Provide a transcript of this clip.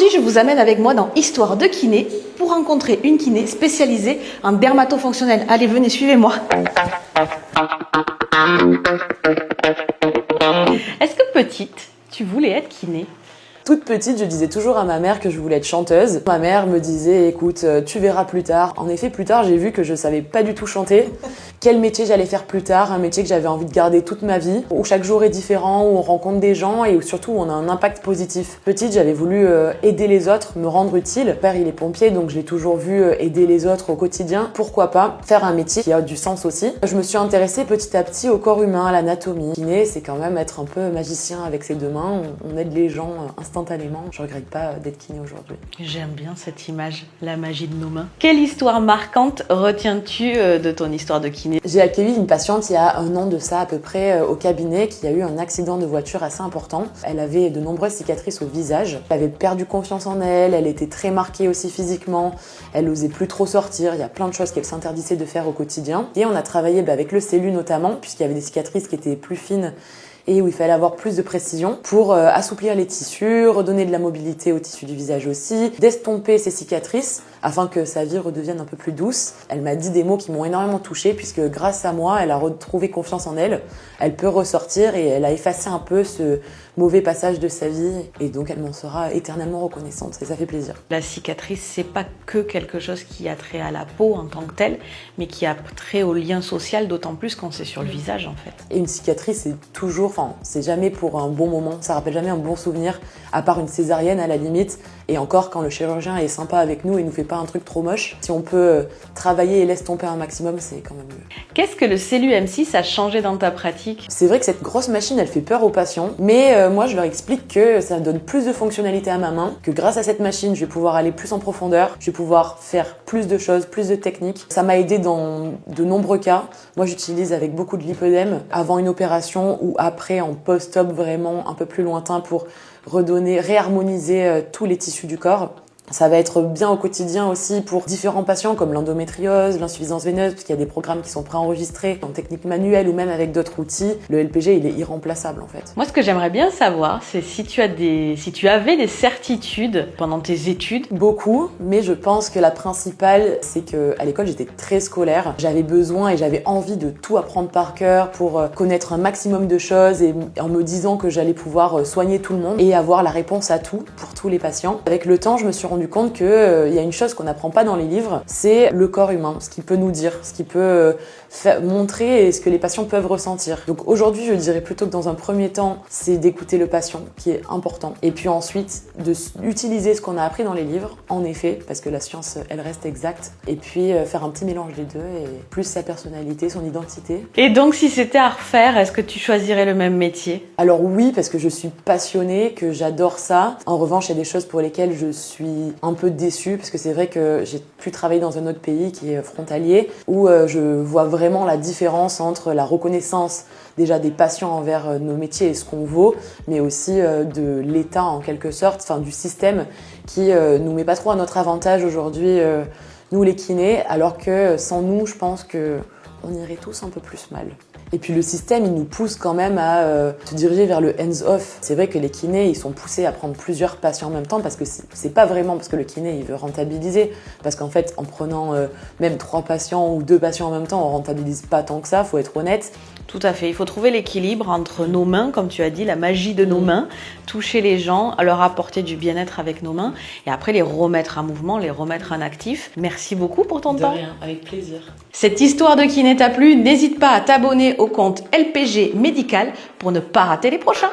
Aujourd'hui, je vous amène avec moi dans Histoire de kiné pour rencontrer une kiné spécialisée en dermatofonctionnel. Allez, venez, suivez-moi. Est-ce que petite, tu voulais être kiné ? Toute petite, je disais toujours à ma mère que je voulais être chanteuse. Ma mère me disait, écoute, tu verras plus tard. En effet, plus tard, j'ai vu que je savais pas du tout chanter. Quel métier j'allais faire plus tard, un métier que j'avais envie de garder toute ma vie, où chaque jour est différent, où on rencontre des gens et où surtout on a un impact positif. Petite, j'avais voulu aider les autres, me rendre utile. Mon père, il est pompier, donc je l'ai toujours vu aider les autres au quotidien. Pourquoi pas faire un métier qui a du sens aussi. Je me suis intéressée petit à petit au corps humain, à l'anatomie. Kiné, c'est quand même être un peu magicien avec ses deux mains. On aide les gens instantanément. Je regrette pas d'être kiné aujourd'hui. J'aime bien cette image, la magie de nos mains. Quelle histoire marquante retiens-tu de ton histoire de kiné ? J'ai accueilli une patiente il y a 1 an de ça à peu près au cabinet qui a eu un accident de voiture assez important. Elle avait de nombreuses cicatrices au visage. Elle avait perdu confiance en elle, elle était très marquée aussi physiquement. Elle n'osait plus trop sortir, il y a plein de choses qu'elle s'interdisait de faire au quotidien. Et on a travaillé avec le cellu notamment, puisqu'il y avait des cicatrices qui étaient plus fines et où il fallait avoir plus de précision pour assouplir les tissus, redonner de la mobilité au tissu du visage aussi, d'estomper ses cicatrices afin que sa vie redevienne un peu plus douce. Elle m'a dit des mots qui m'ont énormément touchée puisque grâce à moi, elle a retrouvé confiance en elle. Elle peut ressortir et elle a effacé un peu ce mauvais passage de sa vie et donc elle m'en sera éternellement reconnaissante et ça fait plaisir. La cicatrice, c'est pas que quelque chose qui a trait à la peau en tant que telle, mais qui a trait au lien social, d'autant plus quand c'est sur le visage en fait. Et une cicatrice, c'est toujours, c'est jamais pour un bon moment, ça rappelle jamais un bon souvenir, à part une césarienne à la limite, et encore quand le chirurgien est sympa avec nous et nous fait pas un truc trop moche. Si on peut travailler et l'estomper un maximum, c'est quand même mieux. Qu'est-ce que le cellu M6 a changé dans ta pratique ? C'est vrai que cette grosse machine, elle fait peur aux patients, mais moi je leur explique que ça donne plus de fonctionnalité à ma main, que grâce à cette machine, je vais pouvoir aller plus en profondeur, je vais pouvoir faire plus de choses, plus de techniques. Ça m'a aidé dans de nombreux cas. Moi j'utilise avec beaucoup de lipœdème avant une opération ou après en post-op vraiment un peu plus lointain pour redonner, réharmoniser tous les tissus du corps. Ça va être bien au quotidien aussi pour différents patients comme l'endométriose, l'insuffisance veineuse, parce qu'il y a des programmes qui sont préenregistrés en technique manuelle ou même avec d'autres outils. Le LPG, il est irremplaçable en fait. Moi, ce que j'aimerais bien savoir, c'est si tu avais des certitudes pendant tes études. Beaucoup, mais je pense que la principale, c'est que à l'école, j'étais très scolaire. J'avais besoin et j'avais envie de tout apprendre par cœur pour connaître un maximum de choses et en me disant que j'allais pouvoir soigner tout le monde et avoir la réponse à tout pour tous les patients. Avec le temps, je me suis rendu compte qu'il y a une chose qu'on n'apprend pas dans les livres, c'est le corps humain, ce qu'il peut nous dire, ce qu'il peut montrer et ce que les patients peuvent ressentir. Donc aujourd'hui, je dirais plutôt que dans un premier temps, c'est d'écouter le patient, qui est important. Et puis ensuite, d'utiliser ce qu'on a appris dans les livres, en effet, parce que la science, elle reste exacte. Et puis faire un petit mélange des deux, et plus sa personnalité, son identité. Et donc, si c'était à refaire, est-ce que tu choisirais le même métier ? Alors oui, parce que je suis passionnée, que j'adore ça. En revanche, il y a des choses pour lesquelles je suis un peu déçue, parce que c'est vrai que j'ai pu travailler dans un autre pays qui est frontalier, où je vois vraiment la différence entre la reconnaissance déjà des patients envers nos métiers et ce qu'on vaut, mais aussi de l'État en quelque sorte, enfin du système qui nous met pas trop à notre avantage aujourd'hui, nous les kinés, alors que sans nous, je pense que on irait tous un peu plus mal. Et puis le système, il nous pousse quand même à se diriger vers le hands-off. C'est vrai que les kinés, ils sont poussés à prendre plusieurs patients en même temps parce que c'est pas vraiment parce que le kiné, il veut rentabiliser. Parce qu'en fait, en prenant même 3 patients ou 2 patients en même temps, on rentabilise pas tant que ça, faut être honnête. Tout à fait. Il faut trouver l'équilibre entre nos mains, comme tu as dit, la magie de nos mains, toucher les gens, leur apporter du bien-être avec nos mains et après les remettre en mouvement, les remettre en actif. Merci beaucoup pour ton temps. De rien, avec plaisir. Cette histoire de kiné t'a plu, n'hésite pas à t'abonner au compte LPG Médical pour ne pas rater les prochains.